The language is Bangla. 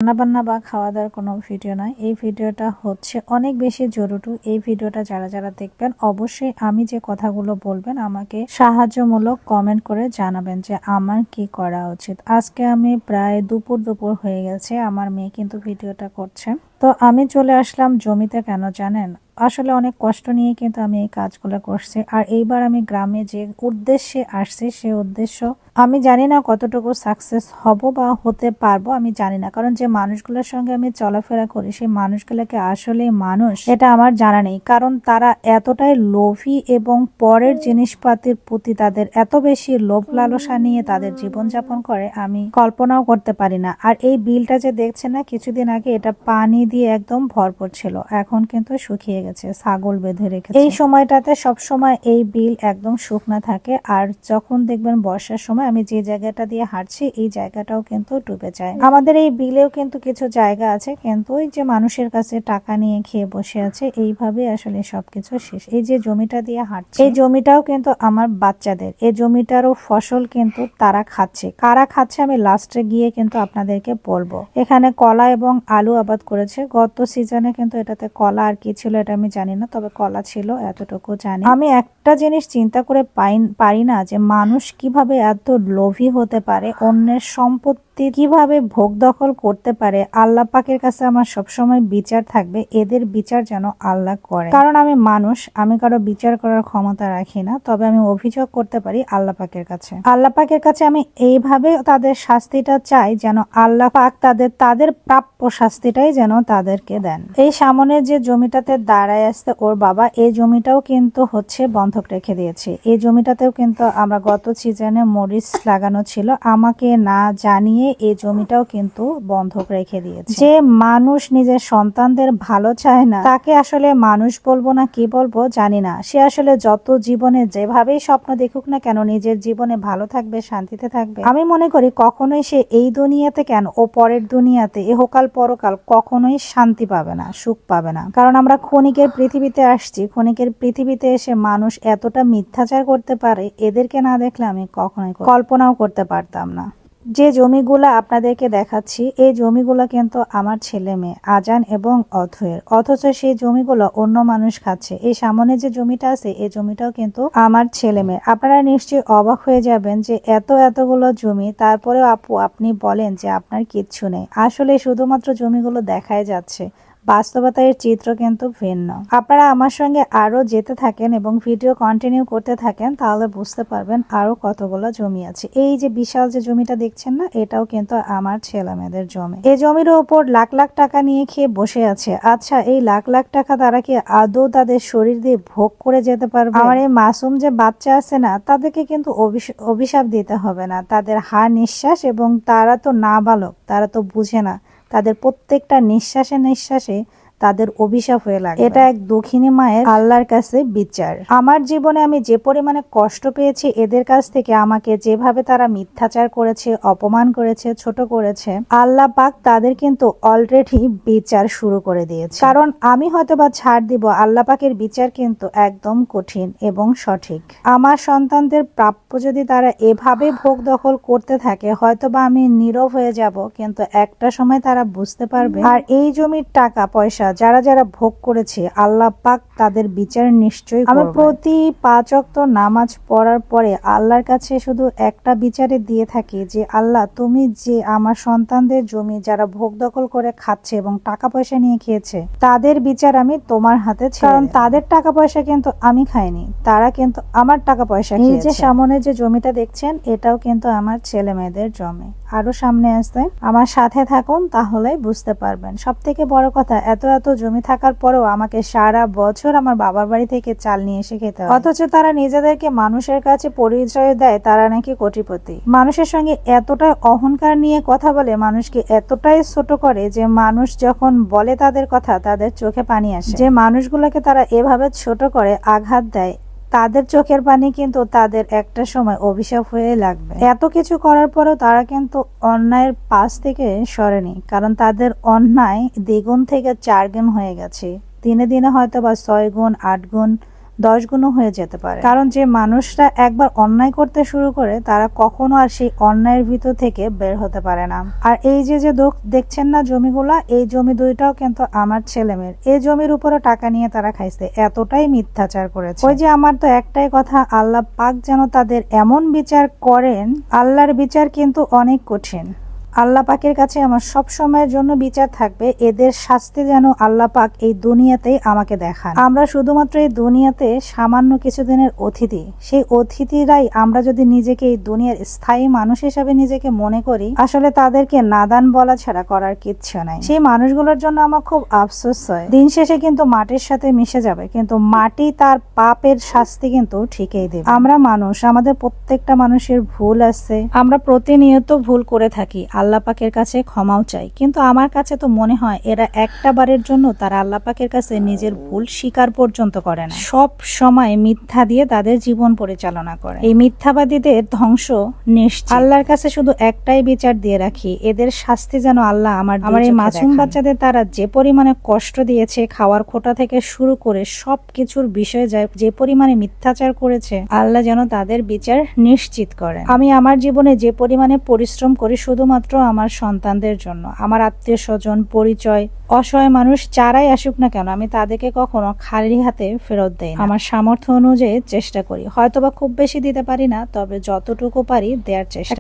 রান্নাবান্না বা খাওয়া দাওয়ার কোনো ভিডিও নয়। এই ভিডিওটা হচ্ছে অনেক বেশি জরুরি। এই ভিডিওটা যারা দেখবেন অবশ্যই আমি যে কথাগুলো বলবেন আমাকে সাহায্যমূলক কমেন্ট করে জানাবেন যে আমার কি করা উচিত। আজকে আমি প্রায় দুপুর হয়ে গেছে, আমার মেয়ে কিন্তু ভিডিওটা করছে। তো আমি চলে আসলাম জমিতে, কেন জানেন? আসলে অনেক কষ্ট নিয়ে কিন্তু আমি এই কাজগুলো করছি। আর এইবার আমি গ্রামে যে উদ্দেশ্যে আসছি সে উদ্দেশ্য আমি জানি না কতটুকু সাকসেস হব বা হতে পারবো, আমি জানি না। কারণ যে মানুষগুলোর সঙ্গে আমি চলাফেরা করি সেই মানুষগুলোকে আসলে মানুষ এটা আমার জানা নেই। কারণ তারা এতটাই লোভী এবং পরের জিনিসপাতির প্রতি তাদের এত বেশি লোভ লালসা নিয়ে তাদের জীবনযাপন করে, আমি কল্পনাও করতে পারি না। আর এই বিলটা যে দেখছেন না, কিছুদিন আগে এটা পানি দিয়ে একদম ভরপুর ছিল, এখন কিন্তু শুকিয়ে গেছে, ছাগল বেঁধে রেখেছে। এই সময়টাতে সবসময় এই বিল একদম শুকনা থাকে। আর যখন দেখবেন বর্ষার সময় আমি যে জায়গাটা দিয়ে হাঁটছি এই জায়গাটাও কিন্তু ডুবে যায়। আমাদের এই বিলেও কিন্তু কিছু জায়গা আছে, কিন্তু ওই যে মানুষের কাছে টাকা নিয়ে খেয়ে বসে আছে, এইভাবে আসলে সবকিছু শেষ। এই যে জমিটা দিয়ে হাঁটছে এই জমিটাও কিন্তু আমার বাচ্চাদের, এই জমিটারও ফসল কিন্তু তারা খাচ্ছে। কারা খাচ্ছে আমি লাস্টে গিয়ে কিন্তু আপনাদেরকে বলবো। এখানে কলা এবং আলু আবাদ করেছে গত সিজনে, কিন্তু এটাতে কলা আর কি ছিল এটা আমি জানি না, তবে কলা ছিল এতটুকু জানি। আমি একটা জিনিস চিন্তা করে পারি না যে মানুষ কিভাবে এত লোভী হতে পারে, অন্যের সম্পত্তি কিভাবে ভোগ দখল করতে পারে। আল্লাহ পাকের কাছে আমার সবসময় বিচার থাকবে, এদের বিচার যেন আল্লাহ করে। কারণ আমি মানুষ, আমি কারো বিচার করার ক্ষমতা রাখি না, তবে আমি অভিযোগ করতে পারি আল্লাহ পাকের কাছে। আল্লাহ পাকের কাছে আমি এইভাবে তাদের শাস্তিটা চাই যেন আল্লাহ পাক তাদের প্রাপ্য শাস্তিটাই যেন তাদেরকে দেন। এই সামনে যে জমিটাতে দাঁড়ায় আসছে ওর বাবা, এই জমিটাও কিন্তু হচ্ছে বন্ধক রেখে দিয়েছে। এই জমিটাতেও কিন্তু আমরা গত সিজনে মরিচ লাগানো ছিল, আমাকে না জানিয়ে এই জমিটাও কিন্তু বন্ধক রেখে দিয়েছে। যে মানুষ নিজের সন্তানদের ভালো চায় না তাকে আসলে মানুষ বলবো না কি বলবো জানি না। সে আসলে যত জীবনে যেভাবেই স্বপ্ন দেখুক না কেন নিজের জীবনে ভালো থাকবে, শান্তিতে থাকবে, আমি মনে করি কখনোই সে এই দুনিয়াতে কেন ও পরের দুনিয়াতে এহকাল পরকাল কখনোই শান্তি পাবে না, সুখ পাবে না। কারণ আমরা ক্ষণিকের পৃথিবীতে আসছি, ক্ষণিকের পৃথিবীতে এসে মানুষ এতটা মিথ্যাচার করতে পারে, এদেরকে না দেখলে আমি কখনোই কল্পনাও করতে পারতাম না। যে জমিগুলা আপনাদেরকে দেখাচ্ছি এই জমিগুলো কিন্তু আমার ছেলে মেয়ে আজান এবং অথয়ের, অথচ সেই জমিগুলো অন্য মানুষ খাচ্ছে। এই সামনে যে জমিটা আছে এই জমিটাও কিন্তু আমার ছেলে মেয়ে। আপনারা নিশ্চয়ই অবাক হয়ে যাবেন যে এতগুলো জমি, তারপরেও আপু আপনি বলেন যে আপনার কিচ্ছু নেই। আসলে শুধুমাত্র জমিগুলো দেখাই যাচ্ছে, বাস্তবতার চিত্র কিন্তু ভিন্ন। আপনারা আমার সঙ্গে আরো যেতে থাকেন এবং ভিডিও কন্টিনিউ করতে থাকেন, তাহলে বুঝতে পারবেন আরো কতগুলো জমি আছে। এই যে বিশাল যে জমিটা দেখছেন না, এটাও কিন্তু আমার ছেলে মেয়েদের জমি। এই জমির উপর লাখ লাখ টাকা নিয়ে খেয়ে বসে আছে। আচ্ছা, এই লাখ লাখ টাকা তারা কি আদৌ তাদের শরীর দিয়ে ভোগ করে যেতে পারবে? আমার এই মাসুম যে বাচ্চা আছে না, তাদেরকে কিন্তু অভিশাপ দিতে হবে না। তাদের হাড় নিঃশ্বাস, এবং তারা তো নাবালক, তারা তো বুঝে না, তাদের প্রত্যেকটা নিঃশ্বাসে তাদের অভিশাপ হয়ে লাগে। এটা এক দক্ষিণী মায়ের আল্লাহর কাছে বিচার। আমার জীবনে আমি যে পরিমাণে কষ্ট পেয়েছি এদের কাছ থেকে, আমাকে যেভাবে তারা মিথ্যাচার করেছে, অপমান করেছে, ছোট করেছে, আল্লাহ পাক তাদের কিন্তু অলরেডি বিচার শুরু করে দিয়েছে। কারণ আমি হয়তোবা ছাড় দিব, আল্লাহ পাকের বিচার কিন্তু একদম কঠিন এবং সঠিক। আমার সন্তানদের প্রাপ্য যদি তারা এভাবে ভোগ দখল করতে থাকে, হয়তোবা আমি নীরব হয়ে যাব, কিন্তু একটা সময় তারা বুঝতে পারবে। আর এই জমির টাকা পয়সা যারা ভোগ করেছে আল্লাহ পাক তাদের বিচার নিশ্চয়ই করবে। আমি প্রতি 5 ওয়াক্ত নামাজ পড়ার পরে আল্লাহর কাছে শুধু একটা বিচারে দিয়ে থাকি যে আল্লাহ, তুমি যে আমার সন্তানদের জমি যারা ভোগ দখল করে খাচ্ছে এবং টাকা পয়সা নিয়ে খেয়েছে, তাদের বিচার আমি তোমার হাতে ছেড়ে দিলাম। কারণ তাদের টাকা পয়সা কিন্তু আমি খাইনি, তারা কিন্তু আমার টাকা পয়সা খেয়েছে। এই যে সামনে যে জমিটা দেখছেন এটাও কিন্তু আমার ছেলে মেয়েদের জমি। আরো সামনে আসতে আমার সাথে থাকুন, তাহলে বুঝতে পারবেন। সব থেকে বড় কথা, এত জমি থাকার পরেও আমাকে সারা বছর আমার বাবার বাড়ি থেকে চাল নিয়ে এসে খেতে হয়। অথচ তারা নিজেদেরকে মানুষের কাছে পরিচয় দেয় তারা নাকি কোটিপতি। মানুষের সঙ্গে এতটাই অহংকার নিয়ে কথা বলে, মানুষকে এতটাই ছোট করে যে মানুষ যখন বলে তাদের কথা তাদের চোখে পানি আসে। যে মানুষগুলোকে তারা এভাবে ছোট করে আঘাত দেয়, তাদের চোখের পানি কিন্তু তাদের একটা সময় অভিশাপ হয়ে লাগবে। এত কিছু করার পরেও তারা কিন্তু অন্যায়ের পাশ থেকে সরেনি, কারণ তাদের অন্যায় দ্বিগুণ থেকে 4 গুণ হয়ে গেছে। দিনে দিনে হয়তো বা 6 গুণ 8 গুণ 10 গুণও হয়ে যেতে পারে। কারণ যে মানুষরা একবার অন্যায় করতে শুরু করে তারা কখনো আর সেই অন্যায়ের ভিতর থেকে বের হতে পারে না। আর এই যে দেখছেন না জমিগুলা, এই জমি দুইটাও কিন্তু আমার ছেলেমেয়ের। এই জমির উপরে টাকা নিয়ে তারা খাইছে, এতটাই মিথ্যাচার করেছে। ওই যে আমার তো একটাই কথা, আল্লাহ পাক যেন তাদের এমন বিচার করেন। আল্লাহর বিচার কিন্তু অনেক কঠিন। আল্লাহ পাকের কাছে আমার সব সময়ের জন্য বিচার থাকবে, এদের শাস্তি যেন আল্লাহ পাক এই দুনিয়াতেই আমাকে দেখান। আমরা শুধুমাত্র এই দুনিয়াতে সামান্য কিছুদিনের অতিথি। সেই অতিথিরাই আমরা যদি নিজেকে এই দুনিয়ার স্থায়ী মানুষ হিসাবে নিজেকে মনে করি, আসলে তাদেরকে নাদান বলা ছাড়া করার কিচ্ছু নাই। সেই মানুষগুলোর জন্য আমার খুব আফসোস হয়। দিন শেষে কিন্তু মাটির সাথে মিশে যাবে, কিন্তু মাটি তার পাপের শাস্তি কিন্তু ঠিকই দেবে। আমরা মানুষ, আমাদের প্রত্যেকটা মানুষের ভুল আছে, আমরা প্রতিনিয়ত ভুল করে থাকি। আল্লাহ পাকের কাছে ক্ষমাও চাই, কিন্তু আমার কাছে তো মনে হয় এরা একটা বারের জন্য তারা আল্লাহ পাকের কাছে নিজের ভুল স্বীকার পর্যন্ত করে না। সব সময় মিথ্যা দিয়ে তাদের জীবন পরিচালনা করে। এই মিথ্যাবাদীদের ধ্বংস নিশ্চিত। আল্লাহর কাছে শুধু একটাই বিচার দিয়ে রাখি, এদের শাস্তি যেন আল্লাহ আমার এই মাসুম বাচ্চাদের তারা যে পরিমাণে কষ্ট দিয়েছে, খাওয়ার খোটা থেকে শুরু করে সবকিছুর বিষয়ে যে পরিমাণে মিথ্যাচার করেছে, আল্লাহ যেন তাদের বিচার নিশ্চিত করে। আমি আমার জীবনে যে পরিমাণে পরিশ্রম করি শুধুমাত্র আমার সন্তানদের জন্য, আমার আত্মীয় স্বজন, পরিচয়, অসহায় মানুষ যারাই আসুক না কেন, আমি তাদেরকে কখনো খালি হাতে ফেরত দেই না। আমার সামর্থ্য অনুযায়ী চেষ্টা করি, হয়তোবা খুব বেশি দিতে পারি না, তবে যতটুকু পারি দেওয়ার চেষ্টা।